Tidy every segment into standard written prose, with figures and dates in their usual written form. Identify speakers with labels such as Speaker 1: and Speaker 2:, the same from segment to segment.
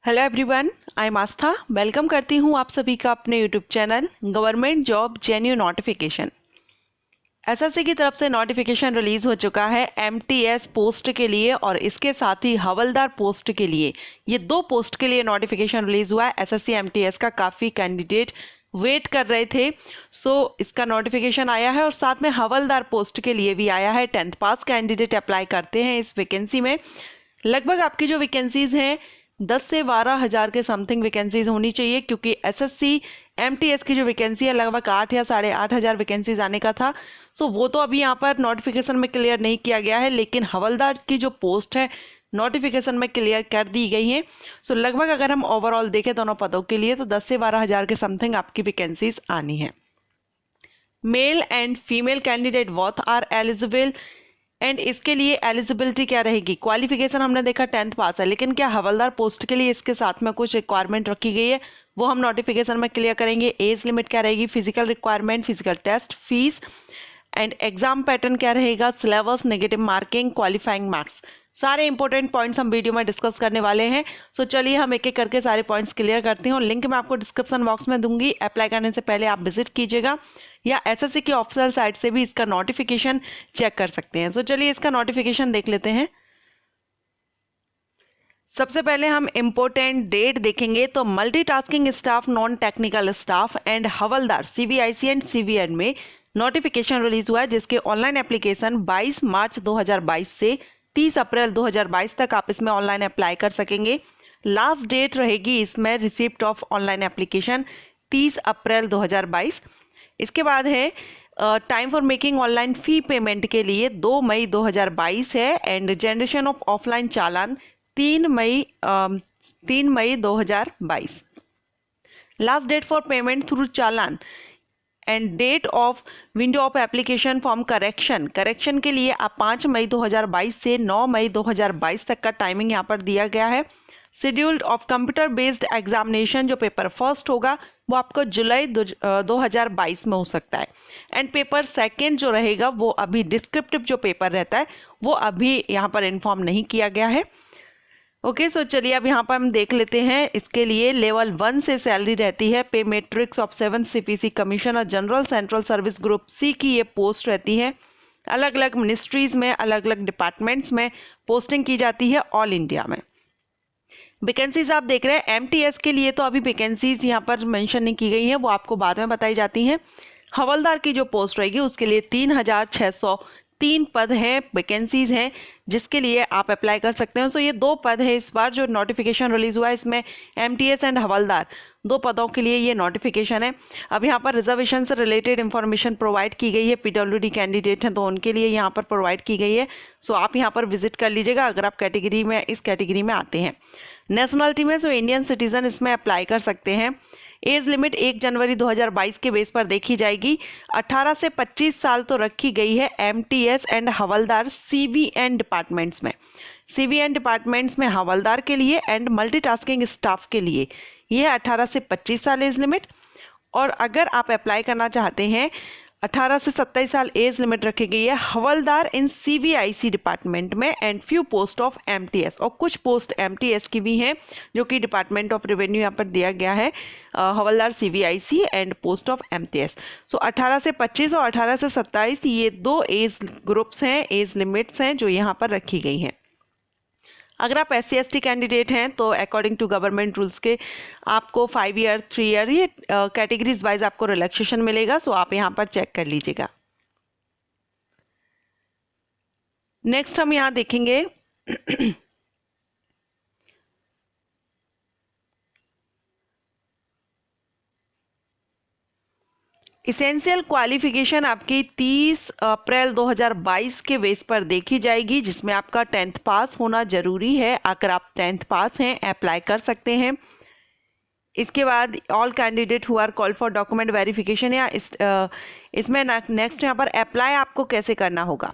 Speaker 1: Hello everyone, I am Aastha. Welcome करती हूँ आप सभी का अपने YouTube channel government job genuine notification. SSC की तरफ से नोटिफिकेशन रिलीज हो चुका है एमटीएस पोस्ट के लिए और इसके साथ ही हवलदार पोस्ट के लिए। ये दो पोस्ट के लिए नोटिफिकेशन रिलीज हुआ है। एसएससी एमटीएस का काफ़ी कैंडिडेट वेट कर रहे थे, सो इसका नोटिफिकेशन आया है और साथ में हवलदार पोस्ट के लिए भी आया है। 10th पास कैंडिडेट अप्लाई करते हैं इस वैकेंसी में। लगभग आपकी जो वैकेंसीज हैं 10 से 12 हज़ार के समथिंग वैकेंसीज होनी चाहिए, क्योंकि एसएससी एमटीएस की जो वैकेंसी है लगभग 8 या 8.5 हज़ार वैकेंसीज आने का था। सो वो तो अभी यहाँ पर नोटिफिकेशन में क्लियर नहीं किया गया है, लेकिन हवलदार की जो पोस्ट है नोटिफिकेशन में क्लियर कर दी गई है। सो लगभग अगर हम ओवरऑल देखें दोनों पदों के लिए तो 10 से 12 हज़ार के समथिंग आपकी वैकेंसीज आनी है। Male and female candidate both are eligible. And इसके लिए एलिजिबिलिटी क्या रहेगी? क्वालिफिकेशन हमने देखा 10th पास है, लेकिन क्या हवलदार पोस्ट के लिए इसके साथ में कुछ रिक्वायरमेंट रखी गई है वो हम नोटिफिकेशन में क्लियर करेंगे। एज लिमिट क्या रहेगी, physical requirement, physical test, fees and exam pattern क्या रहेगा, syllabus, negative marking, qualifying marks, सारे इंपॉर्टेंट पॉइंट्स हम वीडियो में डिस्कस करने वाले हैं। सो चलिए हम एक एक करके सारे पॉइंट्स क्लियर करते हैं और लिंक मैं आपको डिस्क्रिप्शन बॉक्स में दूंगी। अप्लाई करने से पहले आप विजिट कीजिएगा या एसएससी की ऑफिशियल साइट से भी इसका नोटिफिकेशन चेक कर सकते हैं। सो चलिए इसका नोटिफिकेशन देख लेते हैं। सबसे पहले हम इम्पोर्टेंट डेट देखेंगे तो multitasking staff, non technical staff and havaldar सीवीआईसी एंड सीवीएन में नोटिफिकेशन रिलीज हुआ है, जिसके ऑनलाइन एप्लीकेशन 22 मार्च 2022 से 30 अप्रैल 2022 तक आप इसमें ऑनलाइन अप्लाई कर सकेंगे। लास्ट डेट रहेगी इसमें receipt of online application 30 April 2022। इसके बाद है time for making online fee payment के लिए 2 मई 2022 है and generation of offline challan 3 May 2022। Last date for payment through challan end date of window of application form correction के लिए आप 5 मई 2022 से 9 मई 2022 तक का टाइमिंग यहाँ पर दिया गया है। Scheduled of computer based examination जो पेपर फर्स्ट होगा वो आपको जुलाई 2022 में हो सकता है एंड पेपर सेकंड जो रहेगा वो अभी डिस्क्रिप्टिव जो पेपर रहता है वो अभी यहाँ पर इन्फॉर्म नहीं किया गया है। ओके, सो चलिए अब यहाँ पर हम देख लेते हैं। इसके लिए लेवल 1 से सैलरी रहती है। Pay matrix of 7 CPC commissioner general central service group C की ये पोस्ट रहती है। अलग अलग मिनिस्ट्रीज में, अलग अलग डिपार्टमेंट्स में पोस्टिंग की जाती है ऑल इंडिया में। वैकेंसीज आप देख रहे हैं एमटीएस के लिए तो अभी वैकेंसीज यहाँ पर मेंशन नहीं की गई है, वो आपको बाद में बताई जाती हैं। हवलदार की जो पोस्ट रहेगी उसके लिए 3603 पद हैं, वैकेंसीज हैं जिसके लिए आप अप्लाई कर सकते हैं। सो ये दो पद है इस बार जो नोटिफिकेशन रिलीज हुआ है, इसमें एमटीएस एंड हवलदार दो पदों के लिए ये नोटिफिकेशन है। अब यहाँ पर रिजर्वेशन से रिलेटेड इंफॉर्मेशन प्रोवाइड की गई है। पीडब्ल्यूडी कैंडिडेट हैं तो उनके लिए यहाँ पर प्रोवाइड की गई है। सो आप यहाँ पर विजिट कर लीजिएगा अगर आप कैटेगरी में, इस कैटेगरी में आते हैं। नेशनलिटी में जो इंडियन सिटीजन इसमें अप्लाई कर सकते हैं। एज लिमिट 1 जनवरी 2022 के बेस पर देखी जाएगी। 18 से 25 साल तो रखी गई है एमटीएस एंड हवलदार सीवीएन डिपार्टमेंट्स में। सीवीएन डिपार्टमेंट्स में हवलदार के लिए एंड मल्टीटास्किंग स्टाफ के लिए ये है 18 से 25 साल एज लिमिट। और अगर आप अप्लाई करना चाहते हैं 18 से 27 साल एज लिमिट रखी गई है हवलदार इन सीवीआईसी डिपार्टमेंट में and few post of MTS, और कुछ पोस्ट एमटीएस की भी हैं जो कि डिपार्टमेंट ऑफ रेवेन्यू यहाँ पर दिया गया है। हवलदार सीवीआईसी एंड पोस्ट ऑफ एमटीएस। सो 18 से 25 और 18 से 27 ये दो एज ग्रुप्स हैं, एज लिमिट्स हैं जो यहाँ पर रखी गई हैं। अगर आप SC/ST कैंडिडेट हैं तो अकॉर्डिंग टू गवर्नमेंट रूल्स के आपको 5 ईयर 3 ईयर ये कैटेगरीज वाइज आपको रिलैक्सेशन मिलेगा। सो आप यहाँ पर चेक कर लीजिएगा। नेक्स्ट हम यहाँ देखेंगे इसेंशियल क्वालिफिकेशन आपकी 30 अप्रैल 2022 के बेस पर देखी जाएगी, जिसमें आपका 10th पास होना जरूरी है। अगर आप 10th पास हैं अप्लाई कर सकते हैं। इसके बाद all candidate who are call for document verification या इसमें नेक्स्ट यहाँ पर अप्लाई आपको कैसे करना होगा,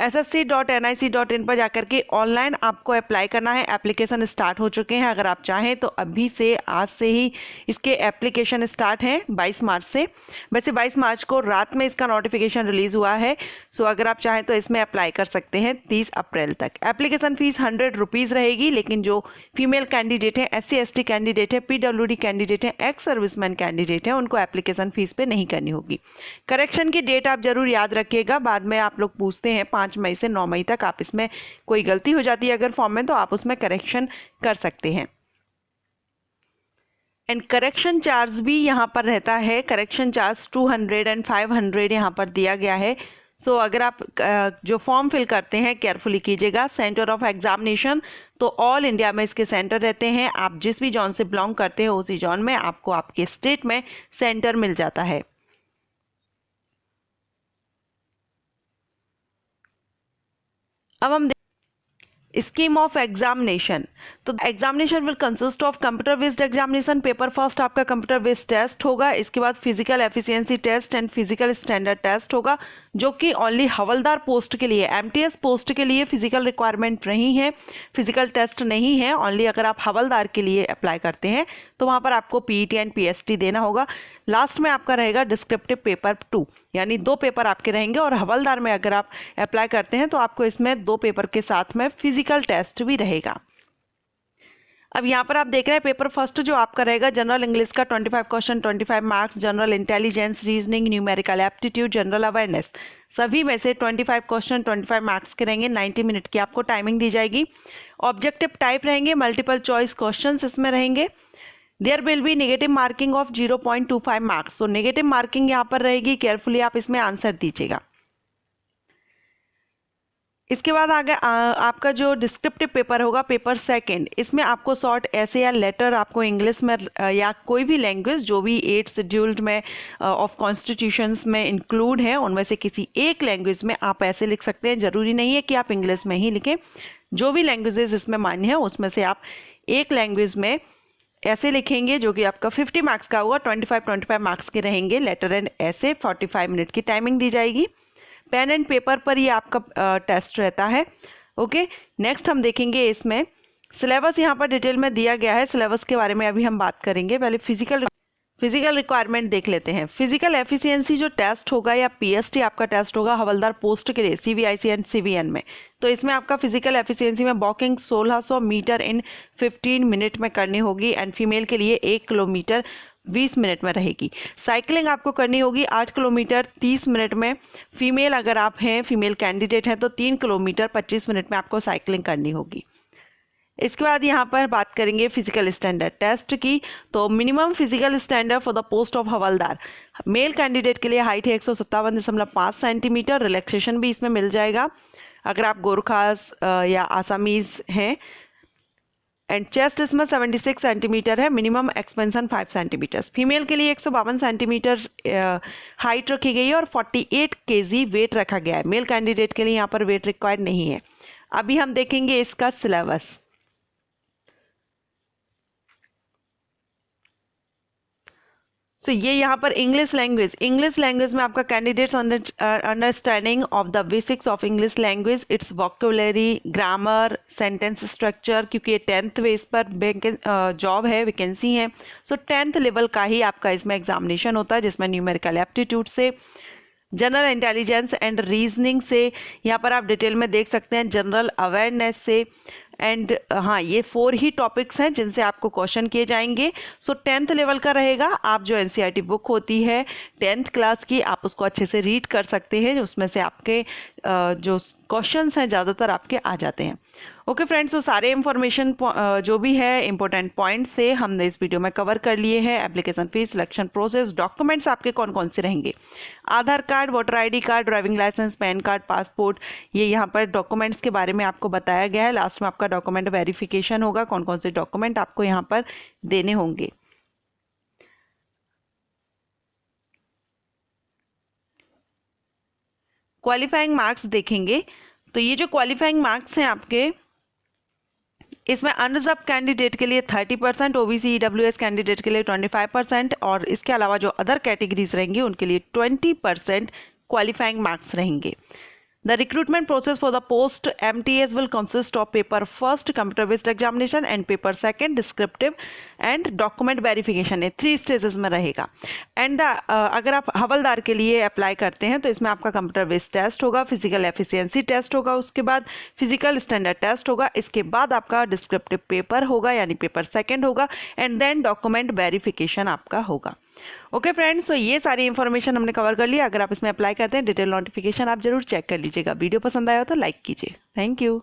Speaker 1: ssc.nic.in पर जाकर के ऑनलाइन आपको अप्लाई करना है। एप्लीकेशन स्टार्ट हो चुके हैं, अगर आप चाहें तो अभी से आज से ही इसके एप्लीकेशन स्टार्ट हैं 22 मार्च से। वैसे 22 मार्च को रात में इसका नोटिफिकेशन रिलीज हुआ है, सो अगर आप चाहें तो इसमें अप्लाई कर सकते हैं 30 अप्रैल तक। एप्लीकेशन फीस 100 रुपीज़ रहेगी, लेकिन जो फीमेल कैंडिडेट है, SC ST कैंडिडेट है, PWD कैंडिडेट है, एक्स सर्विसमैन कैंडिडेट है, उनको एप्लीकेशन फीस पे नहीं करनी होगी। करेक्शन की डेट आप जरूर याद रखिएगा, बाद में आप लोग पूछते हैं 5 मई से 9 मई तक। आप इसमें कोई गलती हो जाती है अगर फॉर्म में, तो आप उसमें करेक्शन कर सकते हैं। एंड करेक्शन चार्ज भी यहाँ पर रहता है, करेक्शन चार्ज 200 एंड 500 यहाँ पर दिया गया है। सो अगर आप जो फॉर्म फिल करते हैं केयरफुली कीजिएगा। सेंटर ऑफ एग्जामिनेशन, तो ऑल इंडिया में इसके सेंटर रहते हैं। आप जिस भी जॉन से बिलोंग करते हैं उसी जॉन में आपको आपके स्टेट में सेंटर मिल जाता है। अब हम स्कीम ऑफ एग्जामिनेशन, तो examination will consist of computer based examination. Paper first आपका कंप्यूटर बेस्ड टेस्ट होगा, इसके बाद physical efficiency test and physical standard test होगा, जो कि ओनली हवलदार पोस्ट के लिए, MTS पोस्ट के लिए फिजिकल रिक्वायरमेंट नहीं है, फिजिकल टेस्ट नहीं है। ओनली अगर आप हवलदार के लिए अप्लाई करते हैं तो वहाँ पर आपको PET एंड PST देना होगा। लास्ट में आपका रहेगा डिस्क्रिप्टिव पेपर 2, यानी 2 पेपर आपके रहेंगे। और हवलदार में अगर आप अप्लाई करते हैं तो आपको इसमें 2 पेपर के साथ में फिजिकल टेस्ट भी रहेगा। अब यहाँ पर आप देख रहे हैं पेपर फर्स्ट जो आपका रहेगा जनरल इंग्लिश का 25 question 25 marks, general intelligence, reasoning, numerical aptitude, general awareness, सभी में से 25 क्वेश्चन 25 मार्क्स के रहेंगे। 90 मिनट की आपको टाइमिंग दी जाएगी। ऑब्जेक्टिव टाइप रहेंगे, मल्टीपल चॉइस क्वेश्चन इसमें रहेंगे। There will be negative marking of 0.25 marks, तो नेगेटिव मार्किंग यहाँ पर रहेगी, केयरफुली आप इसमें आंसर दीजिएगा। इसके बाद आगे आपका जो डिस्क्रिप्टिव पेपर होगा पेपर सेकंड, इसमें आपको शॉर्ट ऐसे या लेटर आपको इंग्लिश में या कोई भी लैंग्वेज जो भी 8 शेड्यूल्ड में ऑफ कॉन्स्टिट्यूशंस में इंक्लूड है उनमें से किसी एक लैंग्वेज में आप ऐसे लिख सकते हैं। जरूरी नहीं है कि आप इंग्लिश में ही लिखें, जो भी लैंग्वेजेस इसमें मान्य है उसमें से आप एक लैंग्वेज में ऐसे लिखेंगे जो कि आपका 50 मार्क्स का होगा। 25 मार्क्स के रहेंगे लेटर एंड ऐसे। 45 मिनट की टाइमिंग दी जाएगी। पेन एंड पेपर पर ये आपका टेस्ट रहता है। ओके, नेक्स्ट हम देखेंगे इसमें सिलेबस यहाँ पर डिटेल में दिया गया है। सिलेबस के बारे में अभी हम बात करेंगे। पहले फिजिकल रिक्वायरमेंट देख लेते हैं। फिजिकल एफिशिएंसी जो टेस्ट होगा या PST आपका टेस्ट होगा हवलदार पोस्ट के लिए CVIC एंड CVN में, तो इसमें आपका फिजिकल एफिशिएंसी में वॉकिंग 1600 मीटर इन 15 मिनट में करनी होगी एंड फीमेल के लिए 1 किलोमीटर 20 मिनट में रहेगी। साइकिलिंग आपको करनी होगी 8 किलोमीटर 30 मिनट में। फीमेल अगर आप हैं, फीमेल कैंडिडेट हैं, तो 3 किलोमीटर 25 मिनट में आपको साइकिलिंग करनी होगी। इसके बाद यहाँ पर बात करेंगे फिजिकल स्टैंडर्ड टेस्ट की। तो minimum physical standard for the post of havildar, male candidate के लिए हाइट है 157.5 सेंटीमीटर। रिलैक्सेशन भी इसमें मिल जाएगा अगर आप गोरखास या आसामीज हैं। एंड चेस्ट इसमें 76 सेंटीमीटर है। Minimum expansion 5 centimetre. फीमेल के लिए 152 सेंटीमीटर हाइट रखी गई है और 48 kg वेट रखा गया है। मेल कैंडिडेट के लिए यहाँ पर वेट रिक्वायर्ड नहीं है। अभी हम देखेंगे इसका सिलेबस। तो ये यहाँ पर इंग्लिश लैंग्वेज में आपका candidates understanding of the basics of English language, it's vocabulary, grammar, sentence structure, क्योंकि ये 10th बेस पर जॉब है, वैकेंसी है। सो 10th लेवल का ही आपका इसमें एग्जामिनेशन होता है, जिसमें न्यूमेरिकल एप्टीट्यूड से, जनरल इंटेलिजेंस एंड रीजनिंग से, यहाँ पर आप डिटेल में देख सकते हैं, जनरल अवेयरनेस से। एंड हाँ, ये 4 ही टॉपिक्स हैं जिनसे आपको क्वेश्चन किए जाएंगे। सो 10th लेवल का रहेगा। आप जो NCERT बुक होती है 10th क्लास की, आप उसको अच्छे से रीड कर सकते हैं, उसमें से आपके जो क्वेश्चंस हैं ज़्यादातर आपके आ जाते हैं। ओके फ्रेंड्स, तो सारे इंफॉर्मेशन जो भी है इंपॉर्टेंट पॉइंट्स से हमने इस वीडियो में कवर कर लिए हैं। Application fees, selection process, documents आपके कौन कौन से रहेंगे, Aadhaar card, voter ID card, driving licence, PAN card, passport, ये यहाँ पर डॉक्यूमेंट्स के बारे में आपको बताया गया है। लास्ट में आपका डॉक्यूमेंट वेरिफिकेशन होगा, कौन कौन से डॉक्यूमेंट आपको यहाँ पर देने होंगे। क्वालिफाइंग मार्क्स देखेंगे, तो ये जो क्वालिफाइंग मार्क्स हैं आपके, इसमें अनरिजर्व कैंडिडेट के लिए 30%, ओबीसी ईडब्ल्यूएस कैंडिडेट के लिए 25% और इसके अलावा जो अदर कैटेगरीज रहेंगी उनके लिए 20% क्वालिफाइंग मार्क्स रहेंगे। The recruitment process for the post MTS will consist of paper first computer based examination and paper second descriptive and document verification है, 3 स्टेजेस में रहेगा। एंड अगर आप हवलदार के लिए अप्लाई करते हैं तो इसमें आपका कंप्यूटर बेस्ड टेस्ट होगा, फिजिकल एफिशिएंसी टेस्ट होगा, उसके बाद फिजिकल स्टैंडर्ड टेस्ट होगा, इसके बाद आपका डिस्क्रिप्टिव पेपर होगा यानी पेपर सेकेंड होगा एंड देन डॉक्यूमेंट वेरिफिकेशन आपका होगा। ओके फ्रेंड्स, तो ये सारी इन्फॉर्मेशन हमने कवर कर लिया। अगर आप इसमें अप्लाई करते हैं डिटेल नोटिफिकेशन आप जरूर चेक कर लीजिएगा। वीडियो पसंद आया हो तो लाइक कीजिए। Thank you.